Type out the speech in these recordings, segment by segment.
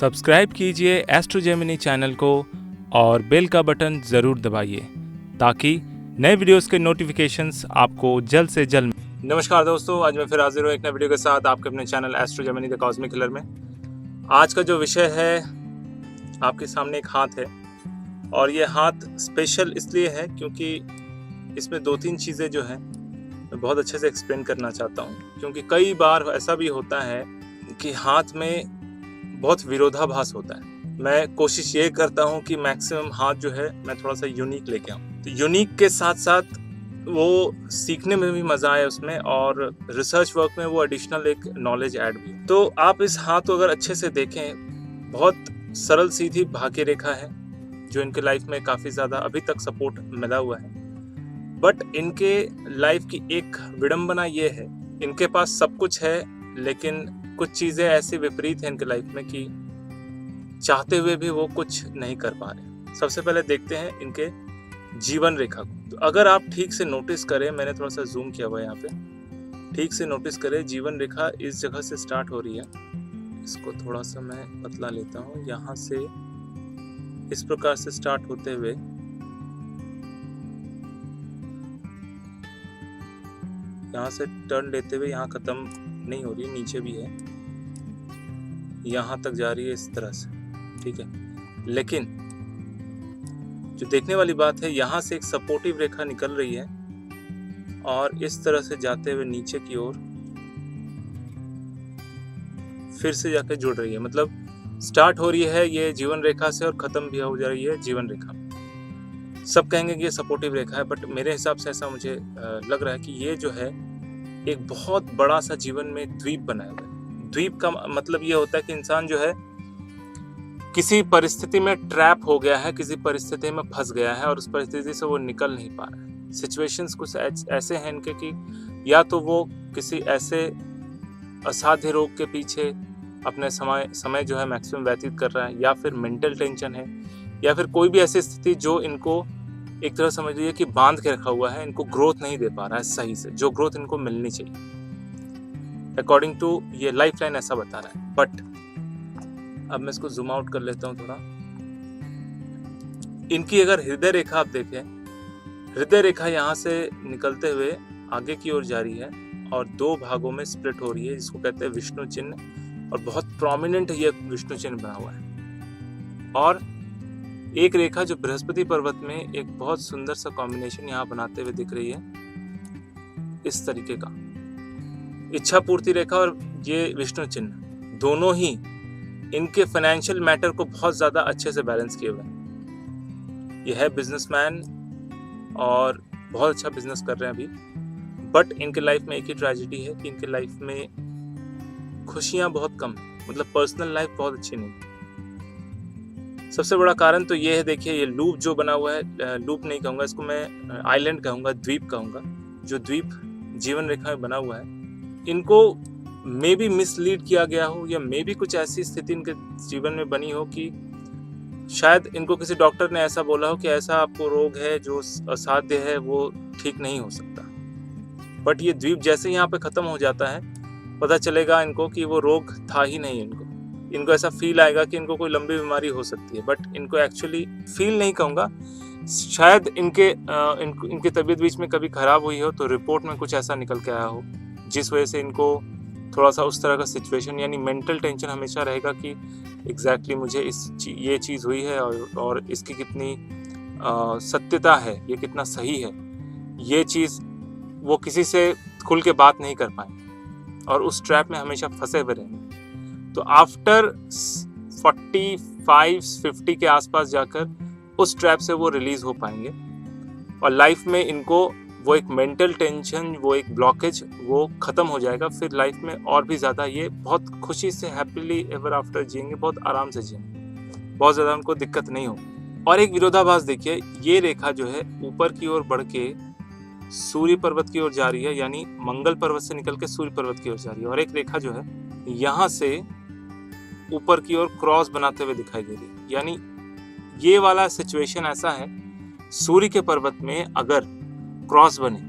Subscribe कीजिए astro Gemini channel को और बेल का बटन ज़रूर दबाइए ताकि नए वीडियोस के नोटिफिकेशंस आपको जल्द से जल्द। नमस्कार दोस्तों, आज मैं फिर हाजिर हूँ एक नए वीडियो के साथ आपके अपने channel astro Gemini the cosmic killer में। आज का जो विषय है, आपके सामने एक हाथ है और ये हाथ स्पेशल इसलिए है क्योंकि इसमें दो तीन चीज़ें जो हैं मैं बहुत अच्छे से एक्सप्लेन करना चाहता हूँ। क्योंकि कई बार ऐसा भी होता है कि हाथ में बहुत विरोधाभास होता है। मैं कोशिश ये करता हूँ कि मैक्सिमम हाथ जो है मैं थोड़ा सा यूनिक लेके आऊँ। तो यूनिक के साथ साथ वो सीखने में भी मज़ा आए उसमें, और रिसर्च वर्क में वो एडिशनल एक नॉलेज ऐड भी। तो आप इस हाथ को अगर अच्छे से देखें, बहुत सरल सीधी भाग्य रेखा है जो इनके लाइफ में काफ़ी ज़्यादा अभी तक सपोर्ट मिला हुआ है। बट इनके लाइफ की एक विडंबना ये है, इनके पास सब कुछ है लेकिन कुछ चीज़ें ऐसी विपरीत हैं इनके लाइफ में कि चाहते हुए भी वो कुछ नहीं कर पा रहे। सबसे पहले देखते हैं इनके जीवन रेखा को। तो अगर आप ठीक से नोटिस करें, मैंने थोड़ा सा जूम किया हुआ है यहाँ पे, ठीक से नोटिस करें, जीवन रेखा इस जगह से स्टार्ट हो रही है। इसको थोड़ा सा मैं पतला लेता हूँ। यहाँ से इस प्रकार से स्टार्ट होते हुए यहाँ से टर्न लेते हुए यहाँ खत्म नहीं हो रही, नीचे भी है, यहाँ तक जा रही है इस तरह से, ठीक है। लेकिन जो देखने वाली बात है, यहाँ से एक सपोर्टिव रेखा निकल रही है और इस तरह से जाते हुए नीचे की ओर फिर से जाकर जुड़ रही है। मतलब स्टार्ट हो रही है ये जीवन रेखा से और खत्म भी हो जा रही है जीवन रेखा। सब कहेंगे कि ये सपोर्टिव रेखा है, बट मेरे हिसाब से ऐसा मुझे लग रहा है कि ये जो है एक बहुत बड़ा सा जीवन में द्वीप बनाया हुआ है। द्वीप का मतलब ये होता है कि इंसान जो है किसी परिस्थिति में ट्रैप हो गया है, किसी परिस्थिति में फंस गया है और उस परिस्थिति से वो निकल नहीं पा रहा है। सिचुएशंस कुछ ऐसे हैं इनके कि या तो वो किसी ऐसे असाध्य रोग के पीछे अपने समय जो है मैक्सिमम व्यतीत कर रहा है, या फिर मेंटल टेंशन है, या फिर कोई भी ऐसी स्थिति जो इनको एक तरह समझ लीजिए कि बांध के रखा हुआ है, इनको ग्रोथ नहीं दे पा रहा है सही से, जो ग्रोथ इनको मिलनी चाहिए अकॉर्डिंग टू ये लाइफ लाइन ऐसा बता रहा है। बट अब मैं इसको जूम आउट कर लेता हूँ थोड़ा। इनकी अगर हृदय रेखा आप देखें, हृदय रेखा यहाँ से निकलते हुए आगे की ओर जा रही है और दो भागों में स्प्लिट हो रही है, जिसको कहते हैं विष्णु चिन्ह, और बहुत प्रोमिनेंट ये विष्णु चिन्ह बना हुआ है। और एक रेखा जो बृहस्पति पर्वत में एक बहुत सुंदर सा कॉम्बिनेशन यहाँ बनाते हुए दिख रही है, इस तरीके का इच्छा पूर्ति रेखा और ये विष्णु चिन्ह, दोनों ही इनके फाइनेंशियल मैटर को बहुत ज्यादा अच्छे से बैलेंस किए हुए हैं। ये है बिजनेसमैन और बहुत अच्छा बिजनेस कर रहे हैं अभी, बट इनके लाइफ में एक ही ट्रेजेडी है कि इनके लाइफ में खुशियां बहुत कम है, मतलब पर्सनल लाइफ बहुत अच्छी नहीं। सबसे बड़ा कारण तो ये है, देखिए ये लूप जो बना हुआ है, लूप नहीं कहूँगा इसको मैं, आइलैंड कहूँगा, द्वीप कहूँगा, जो द्वीप जीवन रेखा में बना हुआ है, इनको मे बी मिसलीड किया गया हो, या मे बी कुछ ऐसी स्थिति इनके जीवन में बनी हो कि शायद इनको किसी डॉक्टर ने ऐसा बोला हो कि ऐसा आपको रोग है जो असाध्य है, वो ठीक नहीं हो सकता। बट ये द्वीप जैसे यहाँ पे खत्म हो जाता है, पता चलेगा इनको कि वो रोग था ही नहीं। इनको ऐसा फील आएगा कि इनको कोई लंबी बीमारी हो सकती है, बट इनको एक्चुअली फील नहीं कहूँगा, शायद इनकी तबीयत बीच में कभी खराब हुई हो तो रिपोर्ट में कुछ ऐसा निकल के आया हो जिस वजह से इनको थोड़ा सा उस तरह का सिचुएशन, यानी मेंटल टेंशन हमेशा रहेगा कि एग्जैक्टली मुझे ये चीज़ हुई है और इसकी कितनी सत्यता है, ये कितना सही है, ये चीज़ वो किसी से खुल के बात नहीं कर पाए और उस ट्रैप में हमेशा फंसे हुए रहेंगे। तो आफ्टर 45-50 के आसपास जाकर उस ट्रैप से वो रिलीज हो पाएंगे और लाइफ में इनको वो एक मेंटल टेंशन, वो एक ब्लॉकेज, वो खत्म हो जाएगा। फिर लाइफ में और भी ज़्यादा ये बहुत खुशी से हैप्पीली एवर आफ्टर जिएंगे, बहुत आराम से जिएंगे, बहुत ज़्यादा उनको दिक्कत नहीं हो। और एक विरोधाभास देखिए, ये रेखा जो है ऊपर की ओर बढ़ के सूर्य पर्वत की ओर जा रही है, यानी मंगल पर्वत से निकल के सूर्य पर्वत की ओर जा रही है, और एक रेखा जो है यहाँ से ऊपर की ओर क्रॉस बनाते हुए दिखाई दे रही है। यानी ये वाला सिचुएशन ऐसा है, सूर्य के पर्वत में अगर क्रॉस बने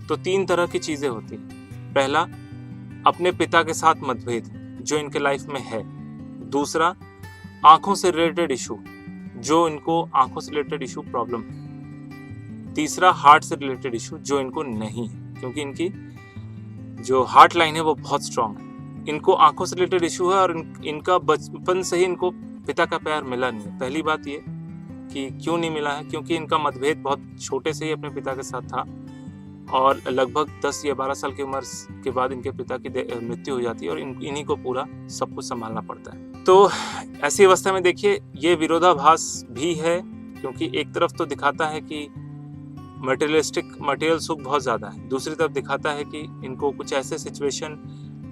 तो तीन तरह की चीजें होती हैं। पहला, अपने पिता के साथ मतभेद जो इनके लाइफ में है। दूसरा, आंखों से रिलेटेड इशू, जो इनको आंखों से रिलेटेड इशू प्रॉब्लम है। तीसरा हार्ट से रिलेटेड इशू जो इनको नहीं है, क्योंकि इनकी जो हार्ट लाइन है वो बहुत स्ट्रांग है। इनको आंखों से रिलेटेड इशू है और इनका बचपन से ही इनको पिता का प्यार मिला नहीं है। पहली बात ये कि क्यों नहीं मिला है, क्योंकि इनका मतभेद बहुत छोटे से ही अपने पिता के साथ था और लगभग 10 या 12 साल की उम्र के बाद इनके पिता की मृत्यु हो जाती है और इन्हीं को पूरा सब कुछ संभालना पड़ता है। तो ऐसी अवस्था में देखिए ये विरोधाभास भी है, क्योंकि एक तरफ तो दिखाता है कि मटेरियल सुख बहुत ज़्यादा है, दूसरी तरफ दिखाता है कि इनको कुछ ऐसे सिचुएशन,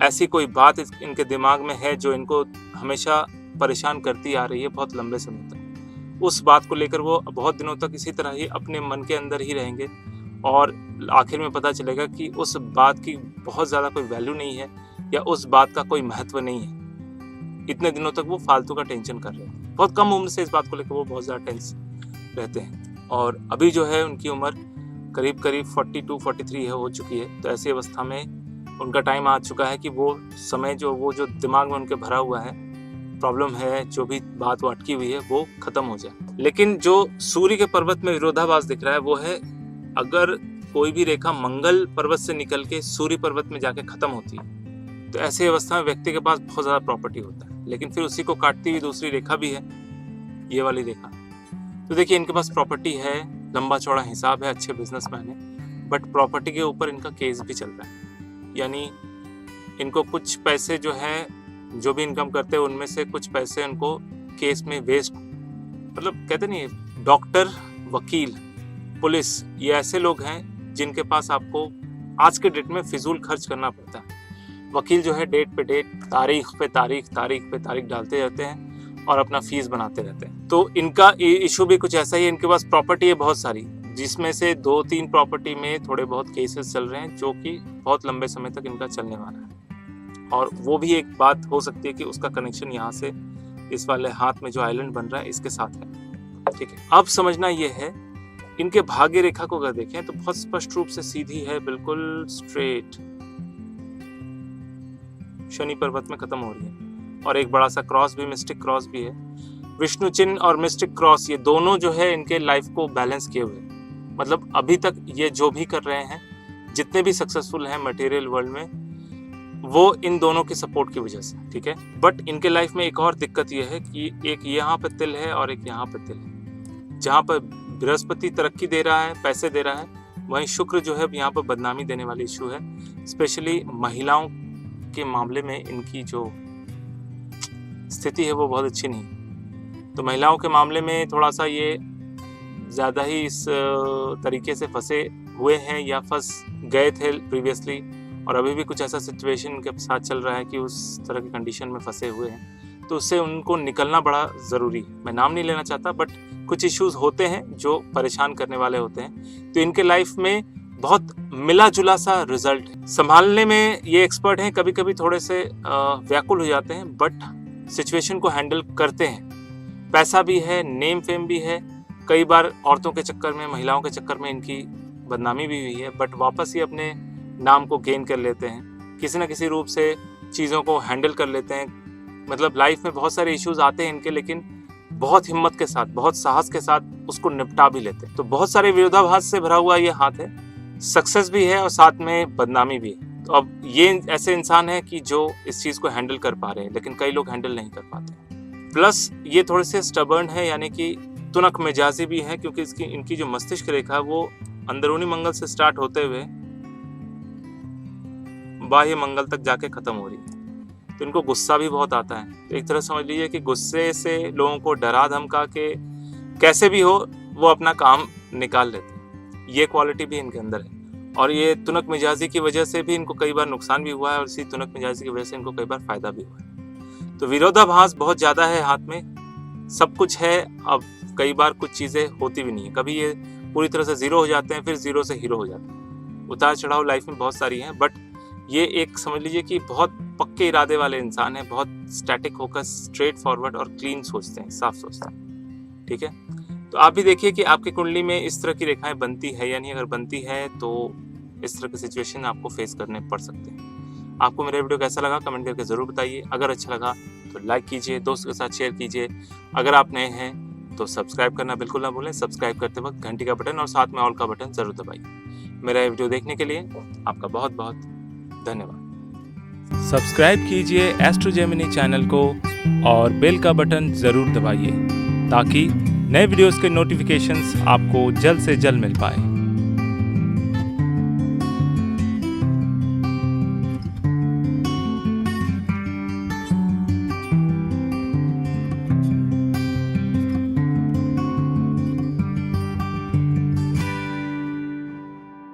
ऐसी कोई बात इनके दिमाग में है जो इनको हमेशा परेशान करती आ रही है बहुत लंबे समय तक। उस बात को लेकर वो बहुत दिनों तक इसी तरह ही अपने मन के अंदर ही रहेंगे और आखिर में पता चलेगा कि उस बात की बहुत ज़्यादा कोई वैल्यू नहीं है या उस बात का कोई महत्व नहीं है। इतने दिनों तक वो फालतू का टेंशन कर रहे हैं। बहुत कम उम्र से इस बात को लेकर वो बहुत ज़्यादा टेंस रहते हैं और अभी जो है उनकी उम्र करीब 42-43 हो चुकी है। तो ऐसी अवस्था में उनका टाइम आ चुका है कि वो समय जो दिमाग में उनके भरा हुआ है, प्रॉब्लम है, जो भी बात वो अटकी हुई है वो खत्म हो जाए। लेकिन जो सूर्य के पर्वत में विरोधाभास दिख रहा है वो है, अगर कोई भी रेखा मंगल पर्वत से निकल के सूर्य पर्वत में जाके खत्म होती है तो ऐसी अवस्था में व्यक्ति के पास बहुत ज्यादा प्रॉपर्टी होता है, लेकिन फिर उसी को काटती हुई दूसरी रेखा भी है, ये वाली रेखा। तो देखिए इनके पास प्रॉपर्टी है, लंबा चौड़ा हिसाब है, अच्छे बिजनेसमैन है, बट प्रॉपर्टी के ऊपर इनका केस भी चल रहा है। यानी इनको कुछ पैसे जो है, जो भी इनकम करते हैं उनमें से कुछ पैसे उनको केस में वेस्ट, मतलब कहते नहीं, डॉक्टर, वकील, पुलिस, ये ऐसे लोग हैं जिनके पास आपको आज के डेट में फिजूल खर्च करना पड़ता है। वकील जो है डेट पे डेट, तारीख पे तारीख डालते रहते हैं और अपना फीस बनाते रहते हैं। तो इनका इशू भी कुछ ऐसा ही है। इनके पास प्रॉपर्टी है बहुत सारी, जिसमें से 2-3 प्रॉपर्टी में थोड़े बहुत केसेस चल रहे हैं जो कि बहुत लंबे समय तक इनका चलने वाला है। और वो भी एक बात हो सकती है कि उसका कनेक्शन यहाँ से इस वाले हाथ में जो आइलैंड बन रहा है इसके साथ है। ठीक है, अब समझना ये है, इनके भाग्य रेखा को अगर देखें तो बहुत स्पष्ट रूप से सीधी है, बिल्कुल स्ट्रेट, शनि पर्वत में खत्म हो रही है और एक बड़ा सा क्रॉस भी, मिस्टिक क्रॉस भी है। विष्णु चिन्ह और मिस्टिक क्रॉस, ये दोनों जो है इनके लाइफ को बैलेंस किए हुए, मतलब अभी तक ये जो भी कर रहे हैं, जितने भी सक्सेसफुल हैं मटेरियल वर्ल्ड में, वो इन दोनों की सपोर्ट की वजह से। ठीक है, बट इनके लाइफ में एक और दिक्कत ये है कि एक यहाँ पे तिल है और एक यहाँ पे तिल है। जहाँ पर बृहस्पति तरक्की दे रहा है, पैसे दे रहा है, वहीं शुक्र जो है यहाँ पर बदनामी देने वाली इशू है। स्पेशली महिलाओं के मामले में इनकी जो स्थिति है वो बहुत अच्छी नहीं। तो महिलाओं के मामले में थोड़ा सा ये ज़्यादा ही इस तरीके से फंसे हुए हैं या फंस गए थे प्रीवियसली, और अभी भी कुछ ऐसा सिचुएशन के साथ चल रहा है कि उस तरह की कंडीशन में फंसे हुए हैं। तो उससे उनको निकलना बड़ा ज़रूरी है। मैं नाम नहीं लेना चाहता, बट कुछ इश्यूज होते हैं जो परेशान करने वाले होते हैं। तो इनके लाइफ में बहुत मिला जुला सा रिजल्ट है। संभालने में ये एक्सपर्ट हैं, कभी कभी थोड़े से व्याकुल हो जाते हैं, बट सिचुएशन को हैंडल करते हैं। पैसा भी है, नेम फेम भी है। कई बार औरतों के चक्कर में, महिलाओं के चक्कर में इनकी बदनामी भी हुई है, बट वापस ही अपने नाम को गेन कर लेते हैं। किसी न किसी रूप से चीज़ों को हैंडल कर लेते हैं। मतलब लाइफ में बहुत सारे इश्यूज आते हैं इनके, लेकिन बहुत हिम्मत के साथ, बहुत साहस के साथ उसको निपटा भी लेते हैं। तो बहुत सारे विरोधाभास से भरा हुआ ये हाथ है। सक्सेस भी है और साथ में बदनामी भी है। तो अब ये ऐसे इंसान है कि जो इस चीज़ को हैंडल कर पा रहे हैं, लेकिन कई लोग हैंडल नहीं कर पाते। प्लस ये थोड़े से स्टबर्न है, यानी कि तुनक मिजाजी भी है, क्योंकि इनकी जो मस्तिष्क रेखा वो अंदरूनी मंगल से स्टार्ट होते हुए बाह्य मंगल तक जाके खत्म हो रही है। तो इनको गुस्सा भी बहुत आता है। तो एक तरह समझ लीजिए कि गुस्से से लोगों को डरा धमका के कैसे भी हो वो अपना काम निकाल लेते हैं। ये क्वालिटी भी इनके अंदर है। और ये तुनक मिजाजी की वजह से भी इनको कई बार नुकसान भी हुआ है, और इसी तुनक मिजाजी की वजह से इनको कई बार फायदा भी हुआ है। तो विरोधाभास बहुत ज़्यादा है हाथ में, सब कुछ है। अब कई बार कुछ चीज़ें होती भी नहीं है, कभी ये पूरी तरह से ज़ीरो हो जाते हैं, फिर ज़ीरो से हीरो हो जाते हैं। उतार चढ़ाव लाइफ में बहुत सारी हैं, बट ये एक समझ लीजिए कि बहुत पक्के इरादे वाले इंसान हैं, बहुत स्टैटिक होकर स्ट्रेट फॉरवर्ड और क्लीन सोचते हैं, साफ सोचते हैं। ठीक है, तो आप भी देखिए कि आपकी कुंडली में इस तरह की रेखाएं बनती है या नहीं। अगर बनती है तो इस तरह की सिचुएशन आपको फेस करने पड़ सकते हैं। आपको मेरा वीडियो कैसा लगा कमेंट करके ज़रूर बताइए। अगर अच्छा लगा तो लाइक कीजिए, दोस्तों के साथ शेयर कीजिए। अगर आप नए हैं तो सब्सक्राइब करना बिल्कुल ना भूलें। सब्सक्राइब करते वक्त घंटी का बटन और साथ में ऑल का बटन ज़रूर दबाइए। मेरा ये वीडियो देखने के लिए आपका बहुत बहुत धन्यवाद। सब्सक्राइब कीजिए एस्ट्रो जेमिनी चैनल को और बेल का बटन ज़रूर दबाइए ताकि नए वीडियोस के नोटिफिकेशंस आपको जल्द से जल्द मिल पाए।